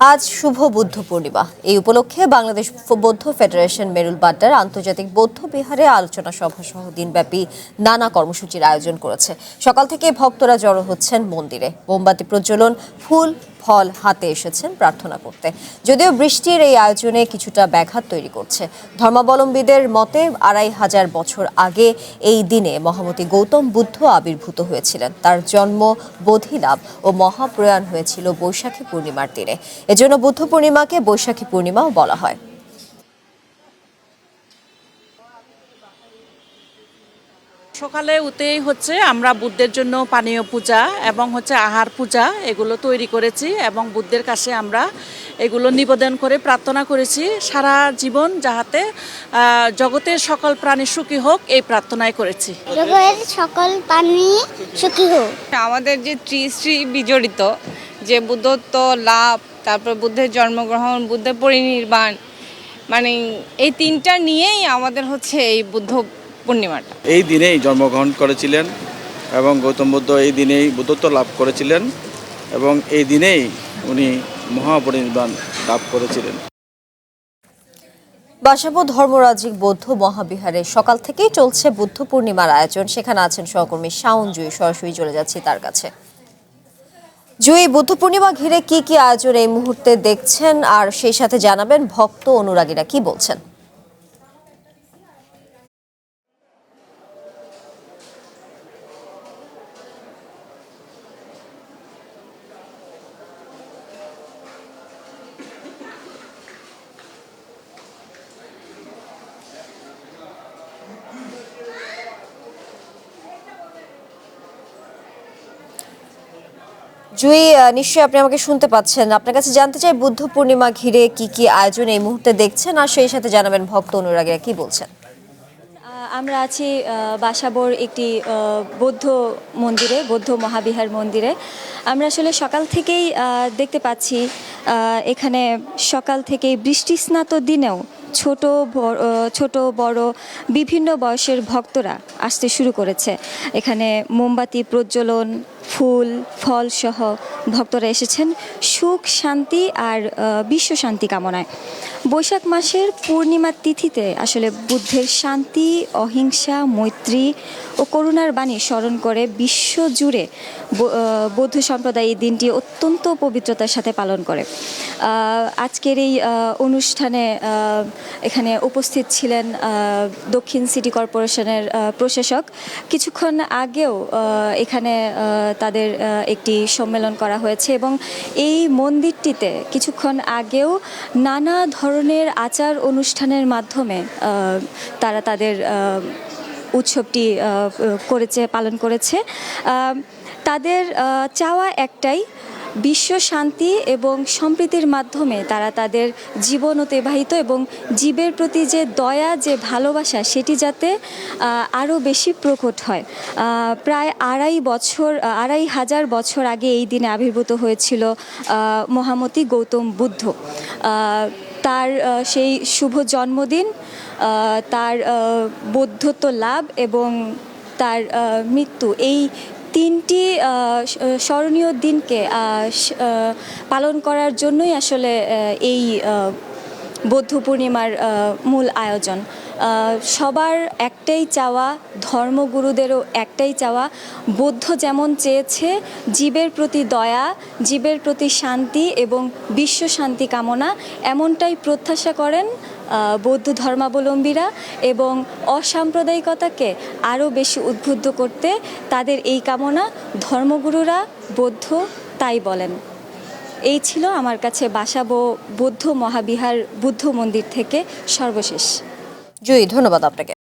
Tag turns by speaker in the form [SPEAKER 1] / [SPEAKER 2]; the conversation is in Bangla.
[SPEAKER 1] আজ শুভ বুদ্ধ পূর্ণিমা। এই উপলক্ষে বাংলাদেশ বৌদ্ধ ফেডারেশন মেরুল বাড্ডার আন্তর্জাতিক বৌদ্ধ বিহারে আলোচনা সভা সহ দিনব্যাপী নানা কর্মসূচির আয়োজন করেছে। সকাল থেকে ভক্তরা জড়ো হচ্ছেন মন্দিরে, মোমবাতি প্রজ্বলন, ফুল ফল হাতে এসেছেন প্রার্থনা করতে। যদিও বৃষ্টির এই আয়োজনে কিছুটা ব্যাঘাত তৈরি করছে। ধর্মাবলম্বীদের মতে ২৫০০ বছর আগে এই দিনে মহামতি গৌতম বুদ্ধ আবির্ভূত হয়েছিলেন। তার জন্ম, বোধিলাভ ও মহাপ্রয়াণ হয়েছিল বৈশাখী পূর্ণিমার দিনে। এজন্য বুদ্ধ পূর্ণিমাকে বৈশাখী পূর্ণিমাও বলা হয়।
[SPEAKER 2] সকালে উঠেই আমরা বুদ্ধের জন্য পানীয় পূজা এবং আহার পূজা এগুলো তৈরি করেছি এবং বুদ্ধের কাছে আমরা এগুলো নিবেদন করে প্রার্থনা করেছি সারা জীবন যাহাতে জগতের সকল প্রাণী সুখী হোক এই প্রার্থনাই করেছি।
[SPEAKER 3] জগতের সকল প্রাণী সুখী হোক।
[SPEAKER 4] আমাদের যে শ্রী বিজড়িত যে বুদ্ধত্ব লাভ, তারপর বুদ্ধের জন্মগ্রহণ, বুদ্ধের পরিনির্বাণ, মানে এই তিনটা নিয়েই আমাদের এই বুদ্ধ পূর্ণিমাটা।
[SPEAKER 5] এই দিনেই জন্মগ্রহণ করেছিলেন এবং গৌতম বুদ্ধ এই দিনেই বুদ্ধত্ব লাভ করেছিলেন এবং এই দিনেই উনি মহাপরিনির্বাণ লাভ করেছিলেন।
[SPEAKER 1] বাসাবো ধর্মরাজিক বৌদ্ধ মহাবিহারে সকাল থেকেই চলছে বুদ্ধ পূর্ণিমার আয়োজন। সেখানে আছেন সহকর্মী শাওন জুই, সরাসরি চলে যাচ্ছি তার কাছে। জুই, বুদ্ধ পূর্ণিমা ঘিরে কি কি আয়োজন এই মুহূর্তে দেখছেন, আর সেই সাথে জানাবেন ভক্ত অনুরাগীরা কি বলছেন? জুই, নিশ্চয়ই আপনি আমাকে শুনতে পাচ্ছেন। আপনার কাছে জানতে চাই বুদ্ধ পূর্ণিমা ঘিরে কি কি আয়োজন এই মুহূর্তে দেখছেন, আর সেই সাথে জানাবেন ভক্ত অনুরাগীরা কি বলছেন।
[SPEAKER 6] আমরা আছি বাসাবোর একটি বৌদ্ধ মন্দিরে, বৌদ্ধ মহাবিহার মন্দিরে। আমরা আসলে সকাল থেকেই দেখতে পাচ্ছি এখানে সকাল থেকেই বৃষ্টিস্নাত দিনেও ছোট বড় বিভিন্ন বয়সের ভক্তরা আসতে শুরু করেছে। এখানে মোমবাতি প্রজ্বলন, ফুল ফল সহ ভক্তরা এসেছেন সুখ শান্তি আর বিশ্ব শান্তি কামনায়। বৈশাখ মাসের পূর্ণিমার তিথিতে আসলে বুদ্ধের শান্তি, অহিংসা, মৈত্রী ও করুণার বাণী স্মরণ করে বিশ্বজুড়ে বৌদ্ধ সম্প্রদায় এই দিনটি অত্যন্ত পবিত্রতার সাথে পালন করে। আজকের এই অনুষ্ঠানে এখানে উপস্থিত ছিলেন দক্ষিণ সিটি কর্পোরেশনের প্রশাসক। কিছুক্ষণ আগেও এখানে তাদের একটি সম্মেলন করা হয়েছে এবং এই মন্দিরটিতে কিছুক্ষণ আগেও নানা ধরনের আচার অনুষ্ঠানের মাধ্যমে তারা তাদের উৎসবটি পালন করেছে। তাদের চাওয়া একটাই, বিশ্ব শান্তি এবং সম্প্রীতির মাধ্যমে তারা তাদের জীবন অতিবাহিত এবং জীবের প্রতি যে দয়া, যে ভালোবাসা, সেটি যাতে আরও বেশি প্রকট হয়। প্রায় ২৫০০ বছর আগে এই দিনে আবির্ভূত হয়েছিল মহামতি গৌতম বুদ্ধ। তার সেই শুভ জন্মদিন, তার বৌদ্ধত্ব লাভ এবং তার মৃত্যু, এই তিনটি স্মরণীয় দিনকে পালন করার জন্যই আসলে এই বৌদ্ধ পূর্ণিমার মূল আয়োজন। সবার একটাই চাওয়া, ধর্মগুরুদেরও একটাই চাওয়া, বৌদ্ধ যেমন চেয়েছে জীবের প্রতি দয়া, জীবের প্রতি শান্তি এবং বিশ্ব শান্তি কামনা, এমনটাই প্রত্যাশা করেন বৌদ্ধ ধর্মাবলম্বীরা এবং অসাম্প্রদায়িকতাকে আরও বেশি উদ্বুদ্ধ করতে তাদের এই কামনা ধর্মগুরুরা বৌদ্ধ তাই বলেন। এই ছিল আমার কাছে বাসাবো বৌদ্ধ মহাবিহার বুদ্ধ মন্দির থেকে সর্বশেষ।
[SPEAKER 1] জুই, ধন্যবাদ আপনাকে।